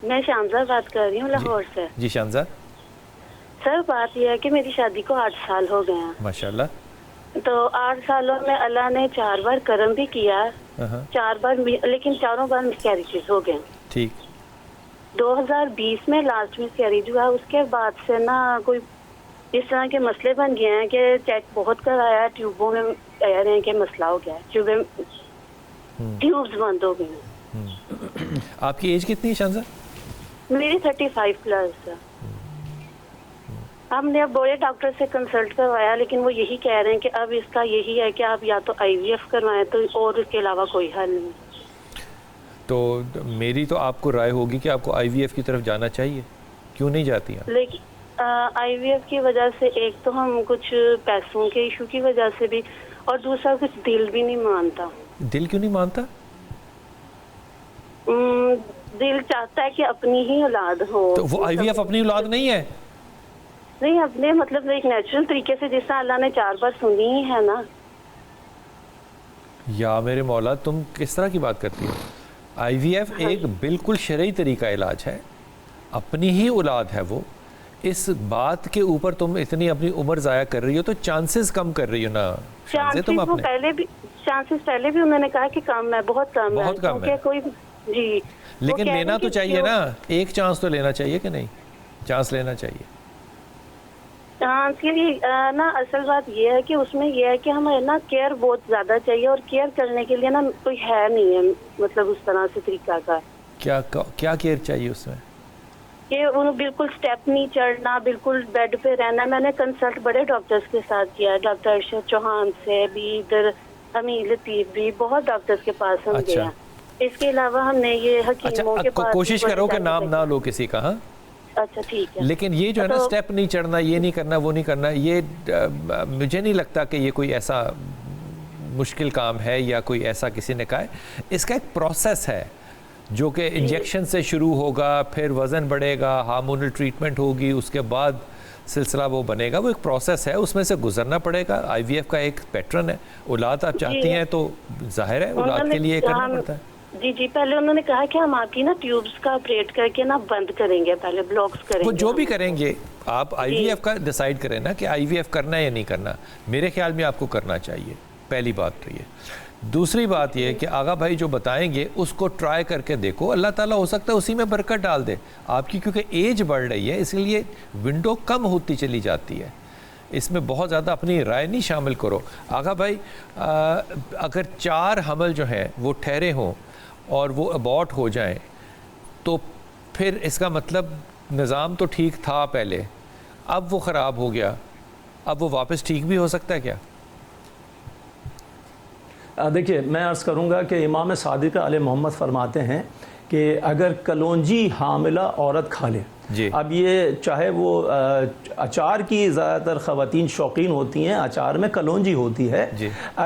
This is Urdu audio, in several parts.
میں شامزہ بات کر رہی ہوں لاہور سے۔ جی شامزہ۔ سر بات یہ ہے کہ میری شادی کو 8 سال ہو گئے ہیں۔ ماشاءاللہ۔ تو 8 سالوں میں اللہ نے 4 بار کرم بھی کیا، 4 بار لیکن چاروں بار مسکیریجز ہو گئے۔ ٹھیک۔ 2020 میں لاسٹ مسکیریج ہوا، اس کے بعد سے نا کوئی اس طرح کے مسئلے بن گئے ہیں کہ چیک بہت کرایا، ٹیوبوں میں کہہ رہے ہیں کہ مسئلہ ہو گیا ہے، ٹیوبز بند ہو گئی ہیں۔ آپ کی ایج کتنی ہے شامزہ؟ میری 35 پلس ہے۔ ہم نے اب بڑے ڈاکٹر سے کنسلٹ کروایا، لیکن وہ یہی کہہ رہے ہیں کہ اب اس کا یہی ہے کہ آپ یا تو IVF کروائیں تو، اور اس کے علاوہ کوئی حل نہیں۔ تو میری تو آپ کو رائے ہوگی کہ آپ کو IVF کی طرف جانا چاہیے، کیوں نہیں جاتی ہیں؟ لیکن IVF کی وجہ سے ایک تو ہم کچھ پیسوں کے ایشو کی وجہ سے بھی، اور دوسرا کچھ دل بھی نہیں مانتا۔ دل کیوں نہیں مانتا؟ دل چاہتا ہے کہ اپنی ہی اولاد ہو۔ تو وہ IVF اپنی اولاد نہیں ہے؟ نہیں، اپنے مطلب ایک نیچرل طریقے سے جس طرح اللہ نے 4 بار سنی ہی ہے نا۔ یا میرے مولا، تم کس طرح کی بات کرتی ہو؟ IVF ایک بالکل شرعی طریقہ علاج ہے، اپنی ہی اولاد ہے وہ۔ اس بات کے اوپر تم اتنی اپنی عمر ضائع کر رہی ہو تو چانسز کم کر رہی ہو نا شامزہ تم اپنے۔ چانسز پہلے بھی انہوں نے کہا کہ کم ہے، بہت کم ہے، بہت کم ہے کوئی جی۔ لیکن لینا تو چاہیے نا، ایک چانس تو لینا چاہیے کہ نہیں؟ چانس لینا چاہیے۔ چانس کی نا اصل بات یہ ہے کہ اس میں یہ ہے کہ ہمیں نا کیئر بہت زیادہ چاہیے، اور کیئر کرنے کے لیے نا کوئی ہے نہیں ہے مطلب اس طرح سے طریقہ کا۔ کیا کیئر چاہیے اس میں؟ کہ انہوں بالکل سٹیپ نہیں چڑھنا، بالکل بیڈ پہ رہنا۔ میں نے کنسلٹ بڑے ڈاکٹرز کے ساتھ کیا، ڈاکٹر ارشد چوہان سے بھی، ادھر امین لطیف بھی، بہت ڈاکٹرز کے پاس ہم گئے ہیں۔ اس کے علاوہ ہم نے یہ حکیموں کے پاس کوشش کرو کہ نام نہ لو کسی کا، ہاں؟ اچھا ٹھیک ہے۔ لیکن یہ جو ہے نا سٹیپ نہیں چڑھنا، یہ نہیں کرنا، وہ نہیں کرنا، یہ مجھے نہیں لگتا کہ یہ کوئی ایسا مشکل کام ہے یا کوئی ایسا کسی نے کہا ہے۔ اس کا ایک پروسیس ہے جو کہ انجیکشن سے شروع ہوگا، پھر وزن بڑھے گا، ہارمونل ٹریٹمنٹ ہوگی، اس کے بعد سلسلہ وہ بنے گا۔ وہ ایک پروسیس ہے، اس میں سے گزرنا پڑے گا۔ IVF کا ایک پیٹرن ہے۔ اولاد آپ چاہتی ہیں تو ظاہر ہے اولاد کے لیے یہ کرنا پڑتا ہے۔ جی پہلے انہوں نے کہا کہ ہم آپ کی نا ٹیوبز کا آپریٹ کر کے نا بند کریں گے، پہلے بلاکس کریں گے۔ وہ جو بھی کریں گے، آپ IVF کا ڈیسائیڈ کریں نا کہ IVF کرنا ہے یا نہیں کرنا۔ میرے خیال میں آپ کو کرنا چاہیے، پہلی بات تو یہ۔ دوسری بات یہ کہ آغا بھائی جو بتائیں گے اس کو ٹرائی کر کے دیکھو، اللہ تعالیٰ ہو سکتا ہے اسی میں برکت ڈال دے آپ کی، کیونکہ ایج بڑھ رہی ہے اس لیے ونڈو کم ہوتی چلی جاتی ہے۔ اس میں بہت زیادہ اپنی رائے نہیں شامل کرو۔ آغا بھائی اگر 4 حمل جو ہیں وہ ٹھہرے ہوں اور وہ ابورٹ ہو جائیں تو پھر اس کا مطلب نظام تو ٹھیک تھا پہلے، اب وہ خراب ہو گیا، اب وہ واپس ٹھیک بھی ہو سکتا ہے کیا؟ دیکھیے میں عرض کروں گا کہ امام صادق علیہ محمد فرماتے ہیں کہ اگر کلونجی حاملہ عورت کھا لے، اب یہ چاہے وہ اچار کی زیادہ تر خواتین شوقین ہوتی ہیں، اچار میں کلونجی ہوتی ہے،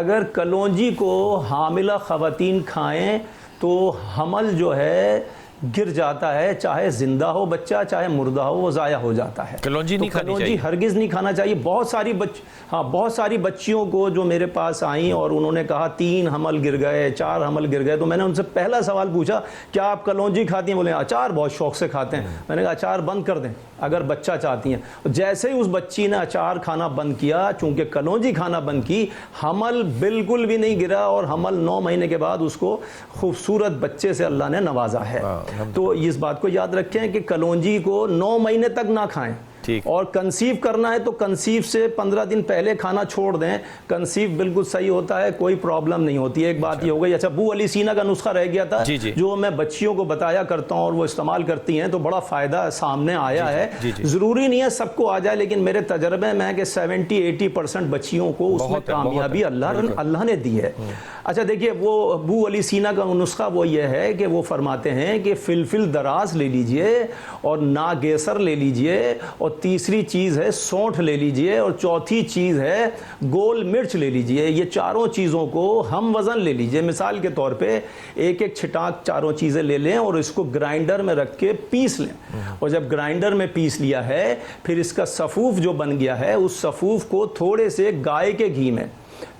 اگر کلونجی کو حاملہ خواتین کھائیں تو حمل جو ہے گر جاتا ہے، چاہے زندہ ہو بچہ چاہے مردہ ہو، وہ ضائع ہو جاتا ہے۔ کلونجی نہیں کھانی چاہیے، ہرگز نہیں کھانا چاہیے۔ بہت ساری بچیوں کو جو میرے پاس آئیں اور انہوں نے کہا 3 حمل گر گئے، 4 حمل گر گئے، تو میں نے ان سے پہلا سوال پوچھا کیا آپ کلونجی کھاتی ہیں؟ بولے اچار بہت شوق سے کھاتے ہیں۔ میں نے کہا اچار بند کر دیں اگر بچہ چاہتی ہیں۔ جیسے ہی اس بچی نے اچار کھانا بند کیا، چونکہ کلونجی کھانا بند کی، حمل بالکل بھی نہیں گرا، اور حمل 9 مہینے کے بعد اس کو خوبصورت بچے سے اللہ نے نوازا ہے۔ تو اس بات کو یاد رکھیں کہ کلونجی کو 9 مہینے تک نہ کھائیں، اور کنسیو کرنا ہے تو کنسیو سے 15 دن پہلے کھانا چھوڑ دیں۔ کنسیو بالکل صحیح ہوتا ہے، کوئی پرابلم نہیں ہوتی ہے۔ ایک بات یہ ہو گئی۔ اچھا، بو علی سینا کا نسخہ رہ گیا تھا جو میں بچیوں کو بتایا کرتا ہوں اور وہ استعمال کرتی ہیں تو بڑا فائدہ سامنے آیا ہے۔ ضروری نہیں ہے سب کو آ جائے، لیکن میرے تجربے میں ہے کہ 70-80% بچیوں کو اس میں کامیابی اللہ نے دی ہے۔ اچھا دیکھیے، وہ بو علی سینا کا نسخہ وہ یہ ہے کہ وہ فرماتے ہیں کہ فلفل دراز لے لیجئے، اور ناگیسر لے لیجئے، اور تیسری چیز ہے سونٹھ لے لیجئے، اور چوتھی چیز ہے گول مرچ لے لیجئے۔ یہ چاروں چیزوں کو ہم وزن لے لیجئے۔ مثال کے طور پہ ایک چھٹانک چاروں چیزیں لے لیں اور اس کو گرائنڈر میں رکھ کے پیس لیں، اور جب گرائنڈر میں پیس لیا ہے پھر اس کا صفوف جو بن گیا ہے، اس صفوف کو تھوڑے سے گائے کے گھی میں